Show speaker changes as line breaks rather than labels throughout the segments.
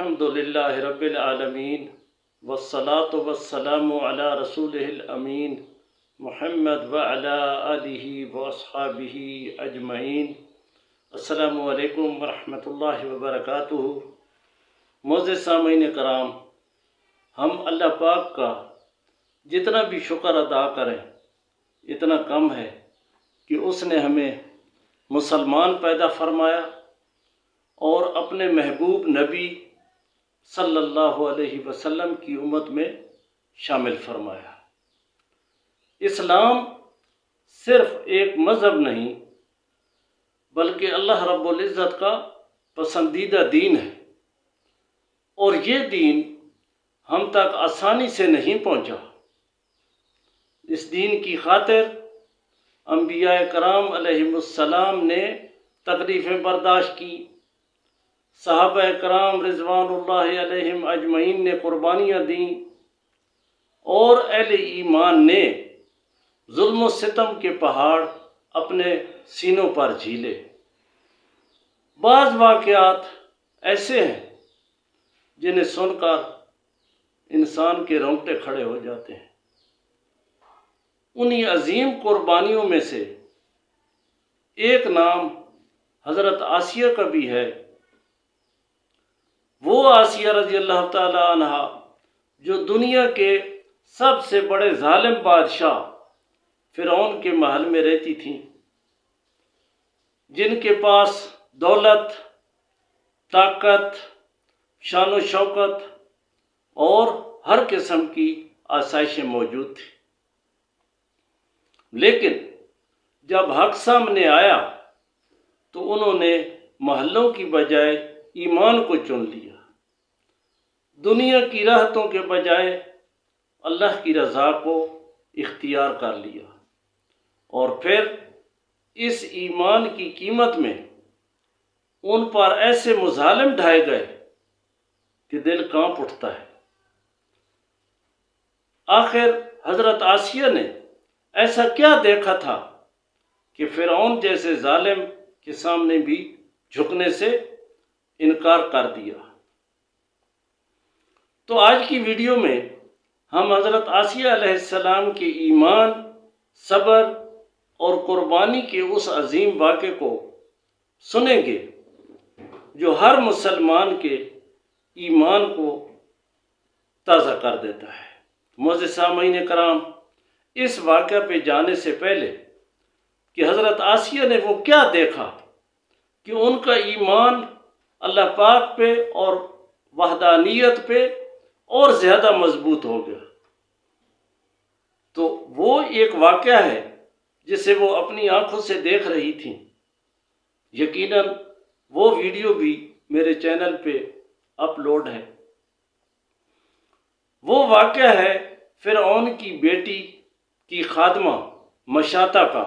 الحمد للہ رب العالمین والصلاة والسلام علی رسولہ الامین محمد وعلی آلہ واصحابہ اجمعین۔ السلام علیکم ورحمۃ اللہ وبرکاتہ۔ معزز سامعین کرام، ہم اللہ پاک کا جتنا بھی شکر ادا کریں اتنا کم ہے کہ اس نے ہمیں مسلمان پیدا فرمایا اور اپنے محبوب نبی صلی اللہ علیہ وسلم کی امت میں شامل فرمایا۔ اسلام صرف ایک مذہب نہیں بلکہ اللہ رب العزت کا پسندیدہ دین ہے، اور یہ دین ہم تک آسانی سے نہیں پہنچا۔ اس دین کی خاطر انبیاء کرام علیہم السلام نے تکلیفیں برداشت کی، صحابہ کرام رضوان اللہ علیہم اجمعین نے قربانیاں دیں، اور اہل ایمان نے ظلم و ستم کے پہاڑ اپنے سینوں پر جھیلے۔ بعض واقعات ایسے ہیں جنہیں سن کر انسان کے رونگٹے کھڑے ہو جاتے ہیں۔ انہی عظیم قربانیوں میں سے ایک نام حضرت آسیہ کا بھی ہے۔ وہ آسیہ رضی اللہ تعالی عنہ جو دنیا کے سب سے بڑے ظالم بادشاہ فرعون کے محل میں رہتی تھیں، جن کے پاس دولت، طاقت، شان و شوکت اور ہر قسم کی آسائشیں موجود تھیں، لیکن جب حق سامنے آیا تو انہوں نے محلوں کی بجائے ایمان کو چن لیا، دنیا کی راحتوں کے بجائے اللہ کی رضا کو اختیار کر لیا، اور پھر اس ایمان کی قیمت میں ان پر ایسے مظالم ڈھائے گئے کہ دل کانپ اٹھتا ہے۔ آخر حضرت آسیہ نے ایسا کیا دیکھا تھا کہ فرعون جیسے ظالم کے سامنے بھی جھکنے سے انکار کر دیا؟ تو آج کی ویڈیو میں ہم حضرت آسیہ علیہ السلام کے ایمان، صبر اور قربانی کے اس عظیم واقعے کو سنیں گے جو ہر مسلمان کے ایمان کو تازہ کر دیتا ہے۔ معزز سامعین کرام، اس واقعہ پہ جانے سے پہلے کہ حضرت آسیہ نے وہ کیا دیکھا کہ ان کا ایمان اللہ پاک پہ اور وحدانیت پہ اور زیادہ مضبوط ہو گیا، تو وہ ایک واقعہ ہے جسے وہ اپنی آنکھوں سے دیکھ رہی تھیں۔ یقیناً وہ ویڈیو بھی میرے چینل پہ اپلوڈ ہے۔ وہ واقعہ ہے فرعون کی بیٹی کی خادمہ مشاطہ کا،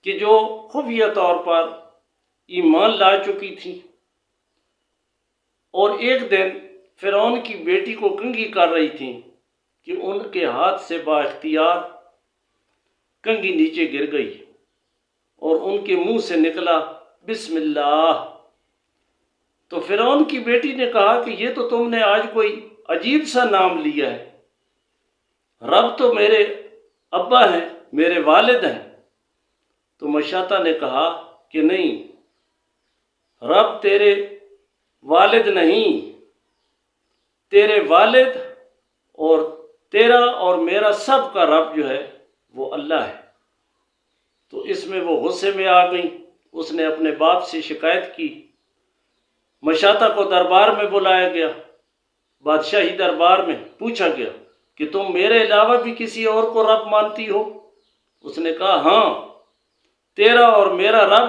کہ جو خفیہ طور پر ایمان لا چکی تھی، اور ایک دن فرعون کی بیٹی کو کنگھی کر رہی تھیں کہ ان کے ہاتھ سے با اختیار کنگھی نیچے گر گئی، اور ان کے منہ سے نکلا بسم اللہ۔ تو فرعون کی بیٹی نے کہا کہ یہ تو تم نے آج کوئی عجیب سا نام لیا ہے، رب تو میرے ابا ہیں، میرے والد ہیں۔ تو مشاطہ نے کہا کہ نہیں، رب تیرے والد نہیں، تیرے والد اور تیرا اور میرا سب کا رب جو ہے وہ اللہ ہے۔ تو اس میں وہ غصے میں آ گئیں، اس نے اپنے باپ سے شکایت کی۔ مشاطہ کو دربار میں بلایا گیا، بادشاہی دربار میں پوچھا گیا کہ تم میرے علاوہ بھی کسی اور کو رب مانتی ہو؟ اس نے کہا ہاں، تیرا اور میرا رب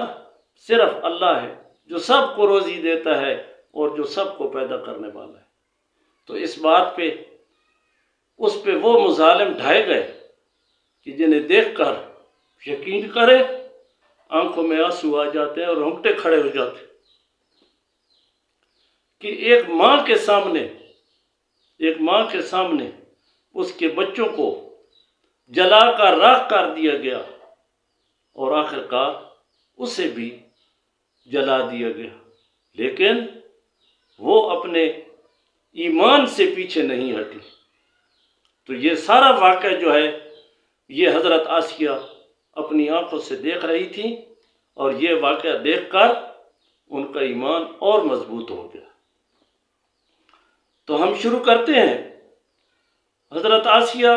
صرف اللہ ہے جو سب کو روزی دیتا ہے اور جو سب کو پیدا کرنے والا ہے۔ تو اس بات پہ اس پہ وہ مظالم ڈھائے گئے کہ جنہیں دیکھ کر یقین کرے آنکھوں میں آنسو آ جاتے ہیں اور رونگٹے کھڑے ہو جاتے ہیں، کہ ایک ماں کے سامنے اس کے بچوں کو جلا کر راکھ کر دیا گیا، اور آخرکار اسے بھی جلا دیا گیا، لیکن وہ اپنے ایمان سے پیچھے نہیں ہٹی۔ تو یہ سارا واقعہ جو ہے یہ حضرت آسیہ اپنی آنکھوں سے دیکھ رہی تھی، اور یہ واقعہ دیکھ کر ان کا ایمان اور مضبوط ہو گیا۔ تو ہم شروع کرتے ہیں۔ حضرت آسیہ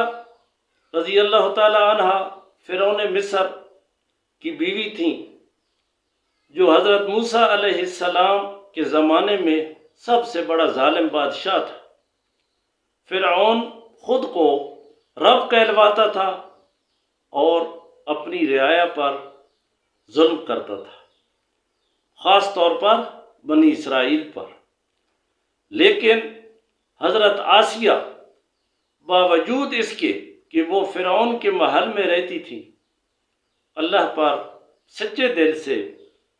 رضی اللہ تعالی عنہ فرعون مصر کی بیوی تھیں، جو حضرت موسیٰ علیہ السلام کے زمانے میں سب سے بڑا ظالم بادشاہ تھا۔ فرعون خود کو رب کہلواتا تھا اور اپنی رعایا پر ظلم کرتا تھا، خاص طور پر بنی اسرائیل پر۔ لیکن حضرت آسیہ باوجود اس کے کہ وہ فرعون کے محل میں رہتی تھی، اللہ پر سچے دل سے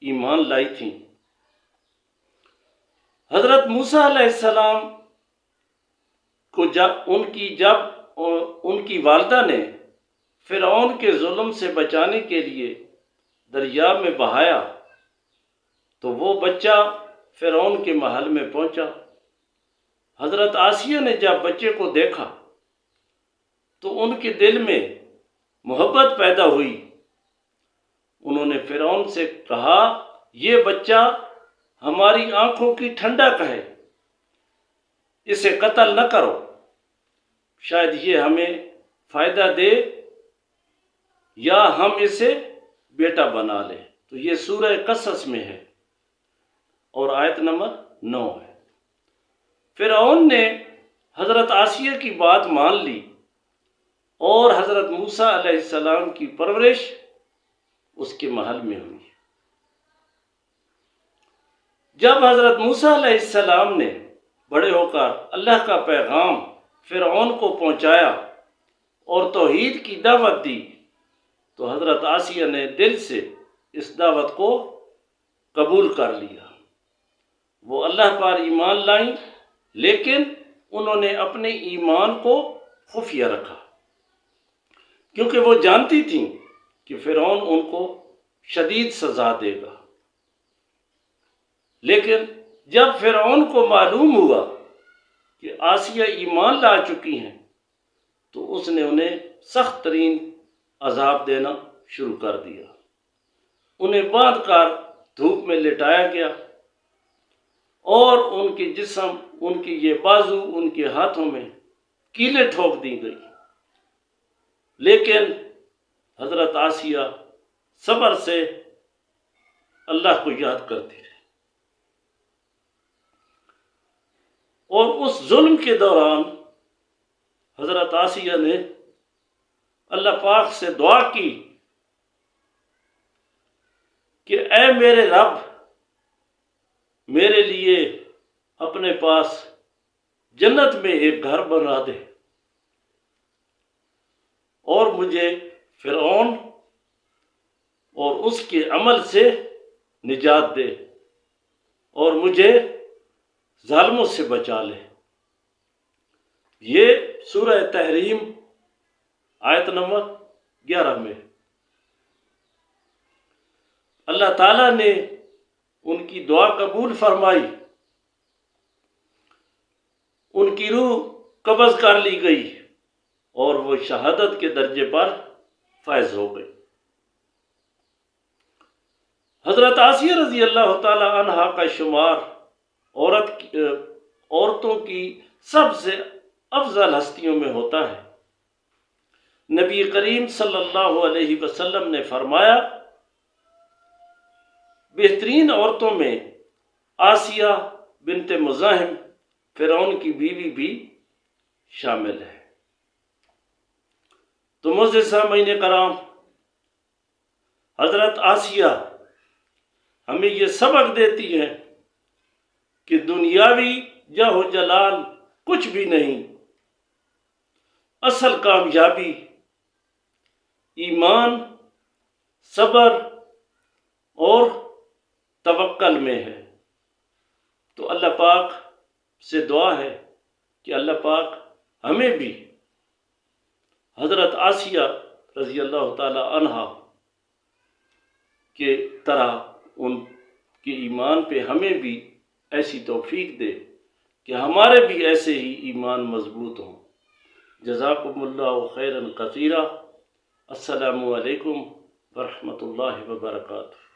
ایمان لائی تھیں۔ حضرت موسیٰ علیہ السلام کو جب ان کی والدہ نے فرعون کے ظلم سے بچانے کے لیے دریا میں بہایا، تو وہ بچہ فرعون کے محل میں پہنچا۔ حضرت آسیہ نے جب بچے کو دیکھا تو ان کے دل میں محبت پیدا ہوئی۔ انہوں نے فرعون سے کہا، یہ بچہ ہماری آنکھوں کی ٹھنڈک ہے، اسے قتل نہ کرو، شاید یہ ہمیں فائدہ دے یا ہم اسے بیٹا بنا لیں۔ تو یہ سورہ قصص میں ہے اور آیت نمبر 9 ہے۔ فرعون نے حضرت آسیہ کی بات مان لی اور حضرت موسیٰ علیہ السلام کی پرورش اس کے محل میں ہوئی۔ جب حضرت موسیٰ علیہ السلام نے بڑے ہو کر اللہ کا پیغام فرعون کو پہنچایا اور توحید کی دعوت دی، تو حضرت آسیہ نے دل سے اس دعوت کو قبول کر لیا۔ وہ اللہ پر ایمان لائیں، لیکن انہوں نے اپنے ایمان کو خفیہ رکھا، کیونکہ وہ جانتی تھیں کہ فرعون ان کو شدید سزا دے گا۔ لیکن جب فرعون کو معلوم ہوا کہ آسیہ ایمان لا چکی ہیں، تو اس نے انہیں سخت ترین عذاب دینا شروع کر دیا۔ انہیں باندھ کر دھوپ میں لٹایا گیا اور ان کے جسم، ان کے یہ بازو، ان کے ہاتھوں میں کیلیں ٹھوک دی گئی۔ لیکن حضرت آسیہ صبر سے اللہ کو یاد کرتی رہی، اور اس ظلم کے دوران حضرت آسیہ نے اللہ پاک سے دعا کی کہ اے میرے رب، میرے لیے اپنے پاس جنت میں ایک گھر بنا دے اور مجھے فرعون اور اس کے عمل سے نجات دے اور مجھے ظالموں سے بچا لے۔ یہ سورہ تحریم آیت نمبر 11 میں اللہ تعالیٰ نے ان کی دعا قبول فرمائی، ان کی روح قبض کر لی گئی اور وہ شہادت کے درجے پر فائز ہو گئی۔ حضرت آسیہ رضی اللہ تعالی عنہا کا شمار عورتوں کی سب سے افضل ہستیوں میں ہوتا ہے۔ نبی کریم صلی اللہ علیہ وسلم نے فرمایا، بہترین عورتوں میں آسیہ بنت مزاحم فرعون کی بیوی بھی شامل ہے۔ تو معزز سامعین کرام، حضرت آسیہ ہمیں یہ سبق دیتی ہے کہ دنیاوی جاہ و جلال کچھ بھی نہیں، اصل کامیابی ایمان، صبر اور توکل میں ہے۔ تو اللہ پاک سے دعا ہے کہ اللہ پاک ہمیں بھی حضرت آسیہ رضی اللہ تعالی عنہا کے طرح ان کے ایمان پہ ہمیں بھی ایسی توفیق دے کہ ہمارے بھی ایسے ہی ایمان مضبوط ہوں۔ جزاکم اللہ خیرا کثیرا۔ السلام علیکم ورحمۃ اللہ وبرکاتہ۔